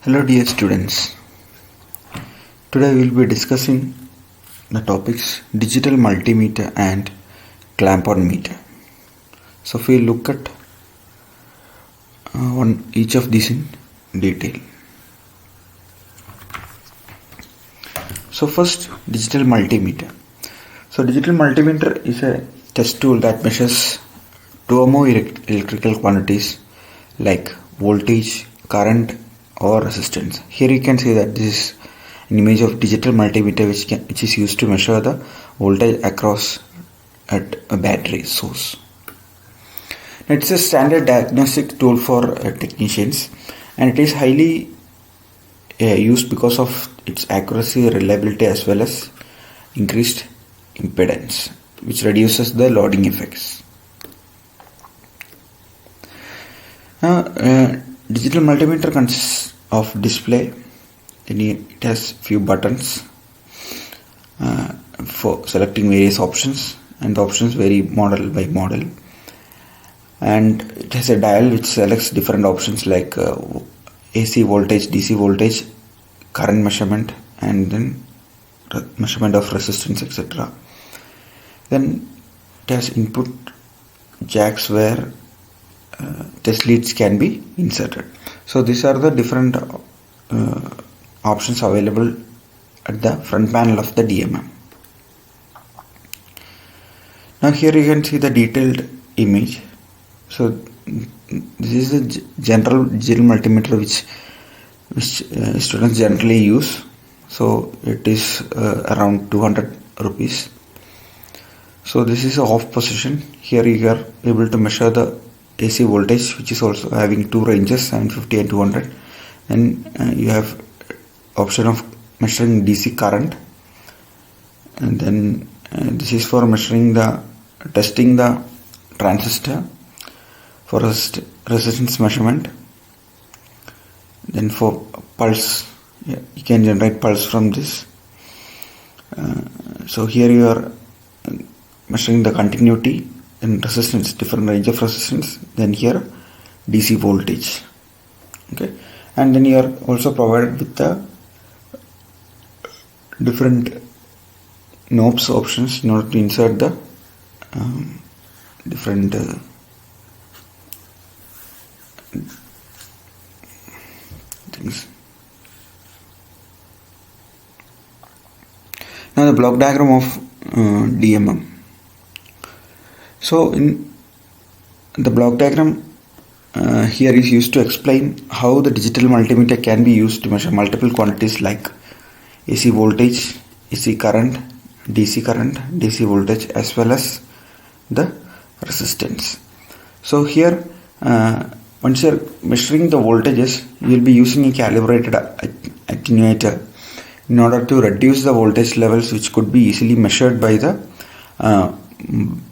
Hello dear students. Today we will be discussing the topics digital multimeter and clamp-on meter. So if we look at each of these in detail. So first, digital multimeter. So digital multimeter is a test tool that measures two or more electrical quantities like voltage, current or resistance. Here you can see that this is an image of digital multimeter which is used to measure the voltage across at a battery source. It's a standard diagnostic tool for technicians, and it is highly used because of its accuracy, reliability as well as increased impedance, which reduces the loading effects. Digital multimeter consists of display. Then it has few buttons for selecting various options, and the options vary model by model. And it has a dial which selects different options like AC voltage, DC voltage, current measurement, and then measurement of resistance, etc. Then it has input jacks where test leads can be inserted. So these are the different options available at the front panel of the DMM. Now here you can see the detailed image. So this is a general digital multimeter which students generally use. So it is around 200 rupees. So this is a off position. Here you are able to measure the AC voltage, which is also having two ranges, 750 and 200. Then you have option of measuring DC current, and then this is for testing the transistor for resistance measurement. Then for pulse, you can generate pulse from this. So here you are measuring the continuity and resistance, different range of resistance. Then here DC voltage. Okay, and then you are also provided with the different knobs options in order to insert the different things. Now the block diagram of DMM. So in the block diagram here is used to explain how the digital multimeter can be used to measure multiple quantities like AC voltage, AC current, DC voltage, as well as the resistance. So here once you are measuring the voltages, you will be using a calibrated attenuator in order to reduce the voltage levels, which could be easily measured by the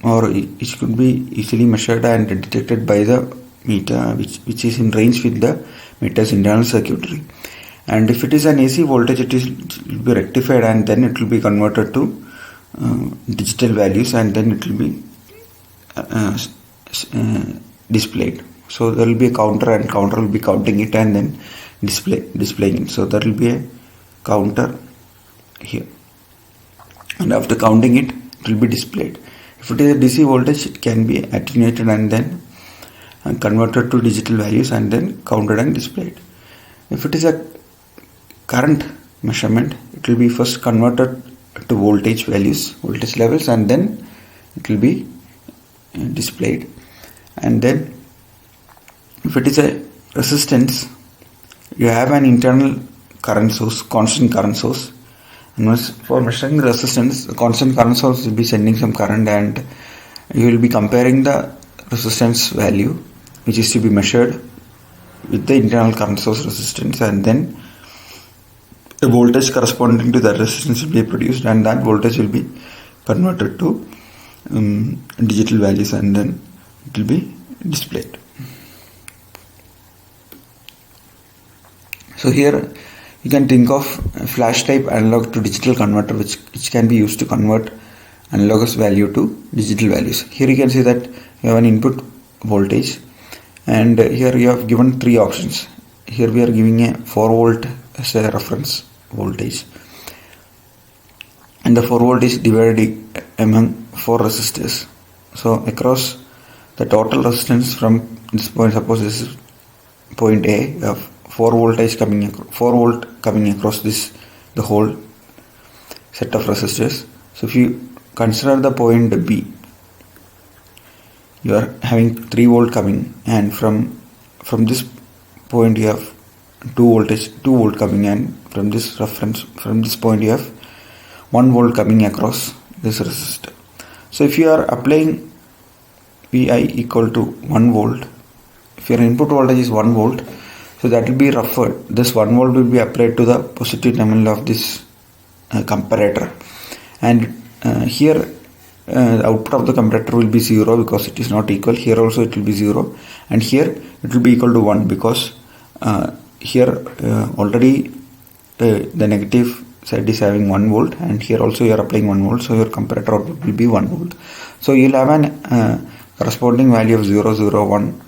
or it could be easily measured and detected by the meter which is in range with the meter's internal circuitry. And if it is an AC voltage, it will be rectified and then it will be converted to digital values, and then it will be displayed. So there will be a counter, and counter will be counting it and then displaying it. So there will be a counter here, and after counting it, it will be displayed. If it is a DC voltage, it can be attenuated and then converted to digital values and then counted and displayed. If it is a current measurement, it will be first converted to voltage levels, and then it will be displayed. And then if it is a resistance, you have an internal current source, constant current source, and for measuring the resistance, the constant current source will be sending some current, and you will be comparing the resistance value which is to be measured with the internal current source resistance, and then the voltage corresponding to that resistance will be produced, and that voltage will be converted to digital values, and then it will be displayed. So here you can think of a flash type analog to digital converter which can be used to convert analogous value to digital values. Here you can see that you have an input voltage, and here you have given three options. here we are giving a 4 volt as a reference voltage, and the 4 volt is divided among 4 resistors. So across the total resistance from this point, suppose this is point A, you have 4 volt coming across this, the whole set of resistors. So if you consider the point B, you are having 3 volt coming, and from this point you have 2 volt coming, and from this point you have 1 volt coming across this resistor. So if you are applying Vi equal to 1 volt, if your input voltage is 1 volt, so that will be referred, this 1 volt will be applied to the positive terminal of this comparator, and here the output of the comparator will be 0 because it is not equal. Here also it will be 0, and here it will be equal to 1 because here already the negative side is having 1 volt, and here also you are applying 1 volt, so your comparator output will be 1 volt. So you will have an corresponding value of 0, 0, 1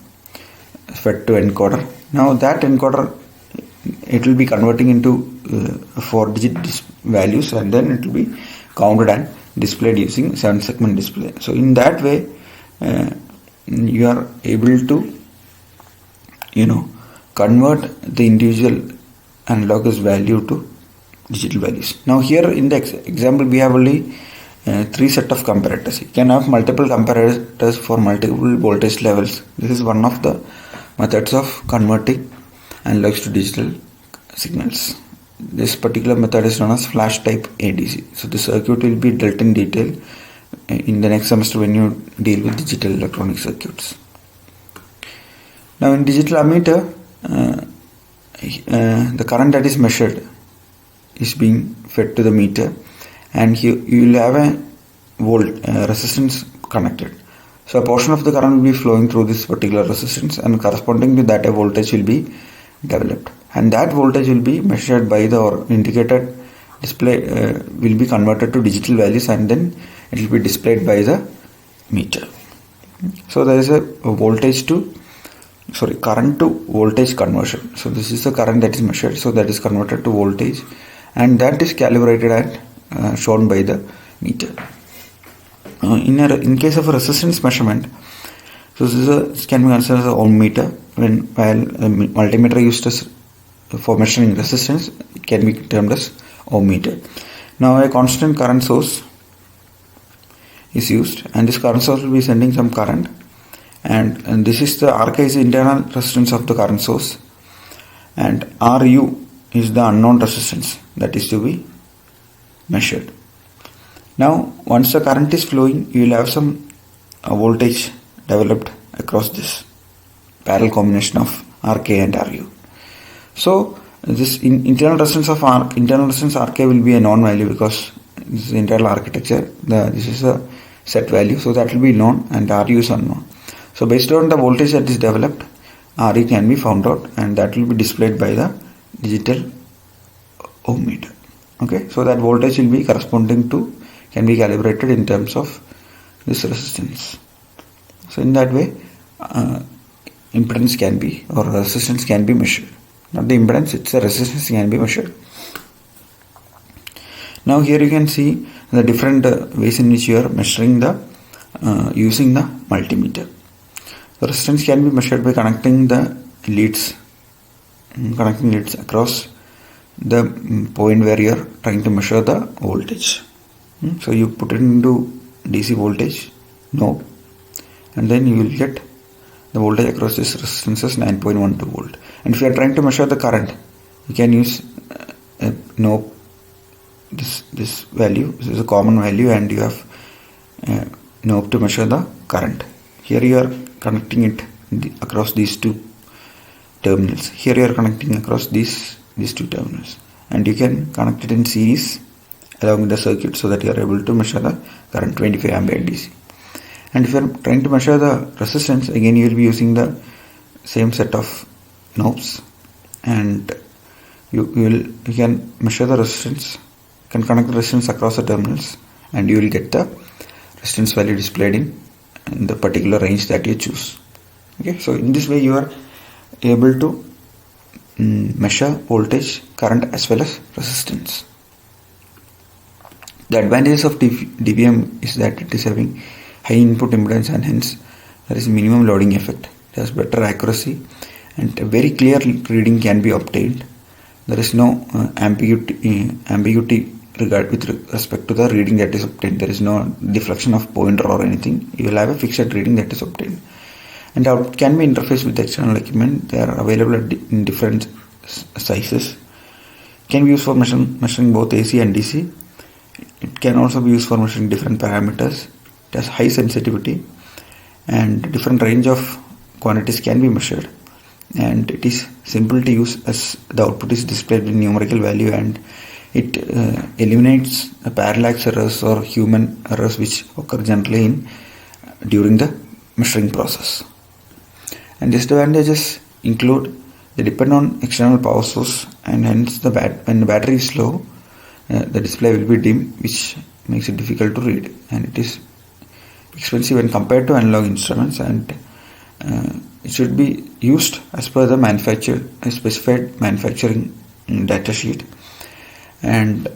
fed to encoder. Now that encoder, it will be converting into 4-digit values, and then it will be counted and displayed using 7-segment display. So in that way you are able to convert the individual analogous value to digital values. Now here in the example we have only 3 set of comparators. You can have multiple comparators for multiple voltage levels. This is one of the methods of converting analogs to digital signals. This particular method is known as flash type ADC. So the circuit will be dealt in detail in the next semester when you deal with digital electronic circuits. Now in digital ammeter, the current that is measured is being fed to the meter, and you will have a resistance connected. So a portion of the current will be flowing through this particular resistance, and corresponding to that a voltage will be developed, and that voltage will be measured by the indicated display, will be converted to digital values, and then it will be displayed by the meter. So there is a current to voltage conversion. So this is the current that is measured, so that is converted to voltage, and that is calibrated and shown by the meter. In case of a resistance measurement, so this can be considered as an ohm meter. While a multimeter used as for measuring resistance, it can be termed as ohm meter. Now a constant current source is used, and this current source will be sending some current, and this is the RK is the internal resistance of the current source, and RU is the unknown resistance that is to be measured. Now once the current is flowing, you will have some voltage developed across this parallel combination of RK and RU. So this internal resistance RK will be a known value because this is internal architecture. This is a set value, so that will be known, and RU is unknown. So based on the voltage that is developed, RE can be found out, and that will be displayed by the digital ohm meter. Okay, so that voltage will be corresponding to, can be calibrated in terms of this resistance. So in that way impedance can be, or resistance can be measured. Not the impedance, it's a resistance can be measured. Now here you can see the different ways in which you are measuring the using the multimeter. The resistance can be measured by connecting the leads across the point where you are trying to measure the voltage. So you put it into DC voltage knob, and then you will get the voltage across this resistance is 9.12 volt. And if you are trying to measure the current, you can use a knob, this value. This is a common value, and you have a knob to measure the current. Here you are connecting it across these two terminals. Here you are connecting across these two terminals, and you can connect it in series along with the circuit so that you are able to measure the current 25 ampere DC. And if you are trying to measure the resistance, again you will be using the same set of knobs, and you can measure the resistance, you can connect the resistance across the terminals, and you will get the resistance value displayed in the particular range that you choose. Okay, so in this way you are able to measure voltage, current as well as resistance. The advantages of DVM is that it is having high input impedance and hence there is minimum loading effect. It has better accuracy and a very clear reading can be obtained. There is no ambiguity with respect to the reading that is obtained. There is no deflection of pointer or anything. You will have a fixed reading that is obtained. And it can be interfaced with external equipment. They are available in different sizes. Can be used for measuring both AC and DC. It can also be used for measuring different parameters. It has high sensitivity and different range of quantities can be measured. And it is simple to use as the output is displayed in numerical value, and it eliminates parallax errors or human errors which occur generally during the measuring process. And disadvantages include they depend on external power source, and hence when the battery is low, the display will be dim, which makes it difficult to read, and it is expensive when compared to analog instruments, and it should be used as per the specified manufacturing data sheet, and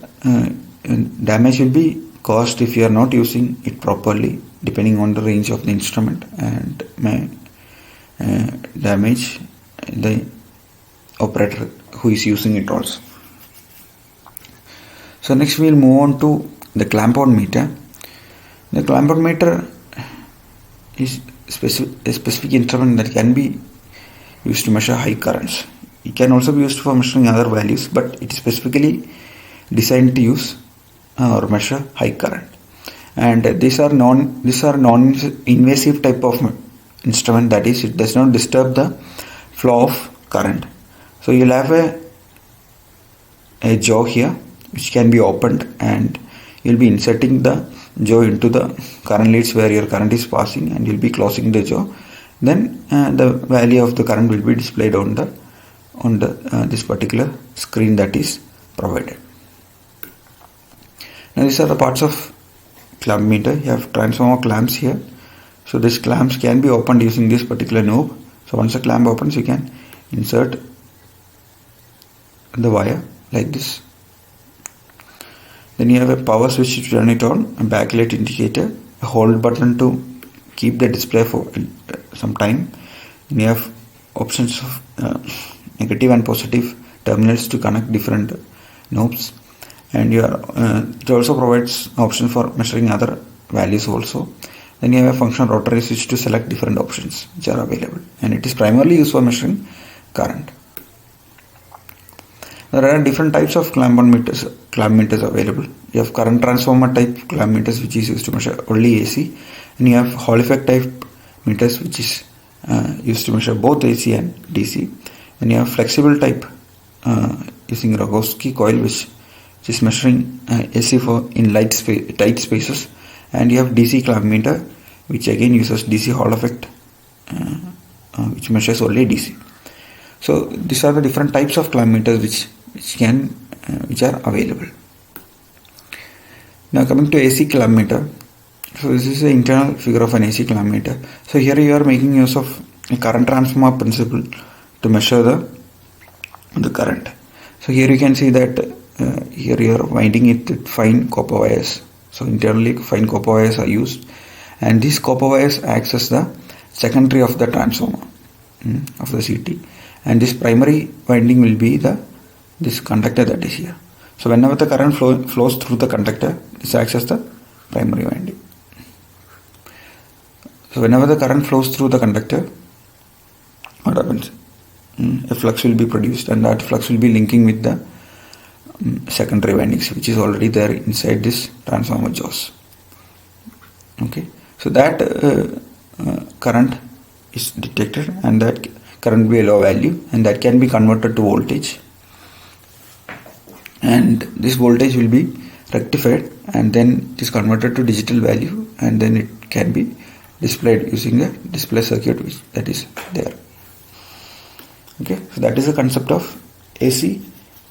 damage will be caused if you are not using it properly depending on the range of the instrument, and may damage the operator who is using it also. So next we will move on to the clamp-on meter. The clamp-on meter is a specific instrument that can be used to measure high currents. It can also be used for measuring other values, but it is specifically designed to use or measure high current. And these are non-invasive type of instrument, that is, it does not disturb the flow of current. So you'll have a jaw here which can be opened, and you'll be inserting the jaw into the current leads where your current is passing, and you'll be closing the jaw. Then the value of the current will be displayed on this particular screen that is provided. Now these are the parts of clamp meter. You have transformer clamps here. So these clamps can be opened using this particular knob. So once the clamp opens, you can insert the wire like this. Then you have a power switch to turn it on, a backlight indicator, a hold button to keep the display for some time. Then you have options of negative and positive terminals to connect different knobs, and it also provides option for measuring other values also. Then you have a function rotary switch to select different options which are available, and it is primarily used for measuring current. There are different types of clamp meters available. You have current transformer type clamp meters, which is used to measure only AC, and you have Hall effect type meters, which is used to measure both AC and DC. Then you have flexible type using Rogowski coil, which is measuring AC in tight spaces, and you have DC clamp meter, which again uses DC Hall effect, which measures only DC. So these are the different types of clamp meters which are available. Now coming to AC clamp meter. So this is the internal figure of an AC clamp meter. So here you are making use of a current transformer principle to measure the current. So here you can see that here you are winding it with fine copper wires. So internally fine copper wires are used, and these copper wires acts as the secondary of the transformer of the CT, and this primary winding will be this conductor that is here. So whenever the current flows through the conductor, this acts as the primary winding. So whenever the current flows through the conductor, what happens? A flux will be produced, and that flux will be linking with the secondary windings, which is already there inside this transformer jaws. Okay, so that current is detected, and that current will be a low value, and that can be converted to voltage, and this voltage will be rectified, and then it is converted to digital value, and then it can be displayed using the display circuit that is there. Okay, so that is the concept of AC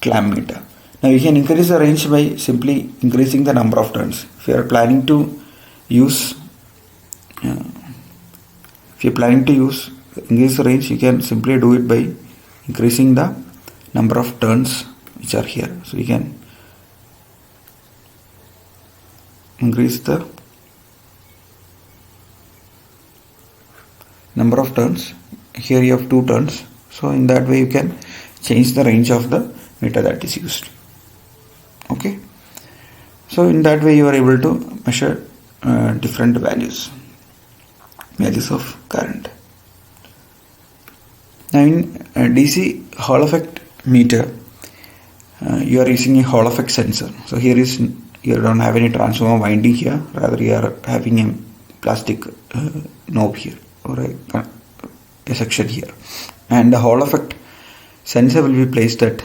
clamp meter. Now you can increase the range by simply increasing the number of turns. If you are planning to increase the range, you can simply do it by increasing the number of turns which are here. So you can increase the number of turns. Here you have 2 turns, so in that way you can change the range of the meter that is used. Okay, so in that way you are able to measure different values of current. Now in DC Hall effect meter, you are using a Hall effect sensor. So here is, you don't have any transformer winding here, rather you are having a plastic knob here, or a section here, and the Hall effect sensor will be placed at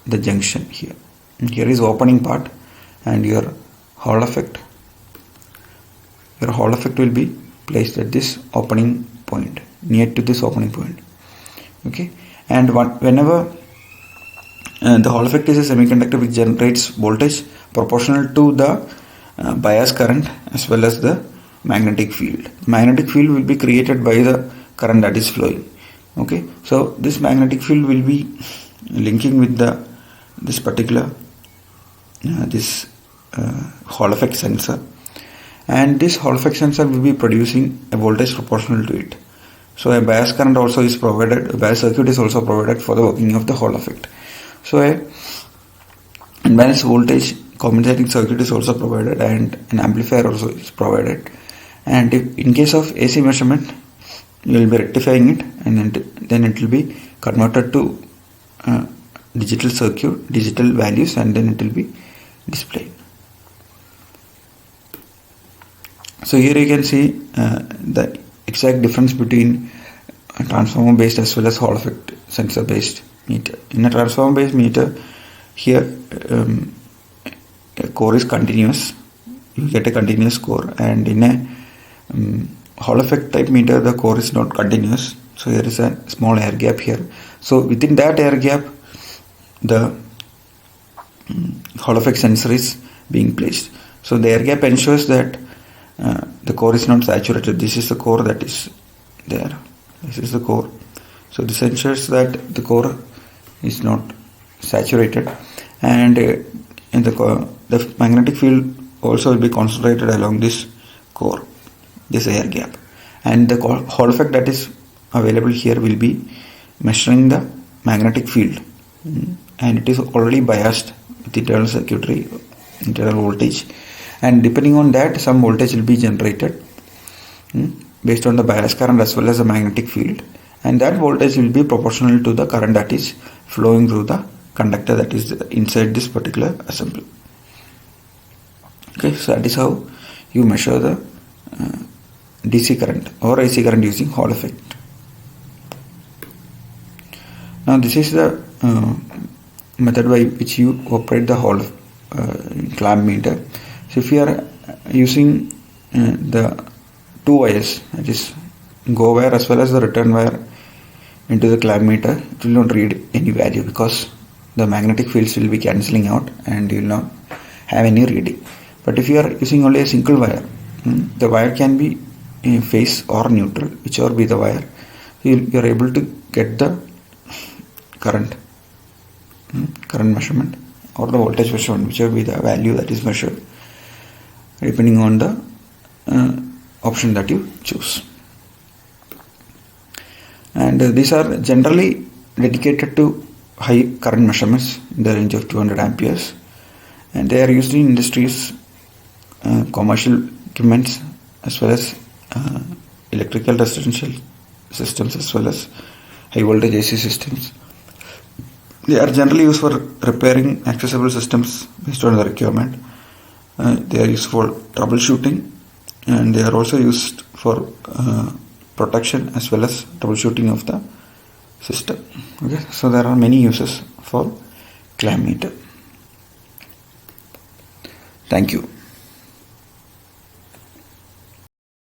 the junction here. And here is opening part, and your Hall effect will be placed at this opening point, near to this opening point. Okay, and whenever the Hall effect is a semiconductor which generates voltage proportional to the bias current as well as the magnetic field. The magnetic field will be created by the current that is flowing. Okay, so this magnetic field will be linking with this particular Hall effect sensor, and this Hall effect sensor will be producing a voltage proportional to it. So a bias current also is provided, a bias circuit is also provided for the working of the Hall effect. So a unbalanced voltage compensating circuit is also provided, and an amplifier also is provided. And if in case of AC measurement, you will be rectifying it, and then it will be converted to digital values, and then it will be displayed. So here you can see the exact difference between a transformer based as well as Hall effect sensor based meter. In a transformer based meter, here a core is continuous, you get a continuous core, and in a Hall effect type meter the core is not continuous, so there is a small air gap here. So within that air gap the Hall effect sensor is being placed. So the air gap ensures that the core is not saturated. This is the core that is there. This is the core. So this ensures that the core is not saturated, and the magnetic field also will be concentrated along this core, this air gap, and the Hall effect that is available here will be measuring the magnetic field, and it is already biased with internal circuitry, internal voltage, and depending on that some voltage will be generated based on the bias current as well as the magnetic field, and that voltage will be proportional to the current that is flowing through the conductor that is inside this particular assembly. Okay, so that is how you measure the DC current or AC current using Hall effect. Now this is the method by which you operate the Hall clamp meter. So if you are using the 2 wires, that is go wire as well as the return wire, into the clamp meter, it will not read any value because the magnetic fields will be cancelling out and you will not have any reading. But if you are using only a single wire, the wire can be in phase or neutral, whichever be the wire, you are able to get the current measurement or the voltage measurement, whichever be the value that is measured, depending on the option that you choose. And these are generally dedicated to high current measurements in the range of 200 amperes, and they are used in industries, commercial equipments, as well as electrical residential systems, as well as high voltage AC systems. They are generally used for repairing accessible systems based on the requirement. They are used for troubleshooting, and they are also used for protection as well as troubleshooting of the system. Okay, so there are many uses for clamp meter. Thank you.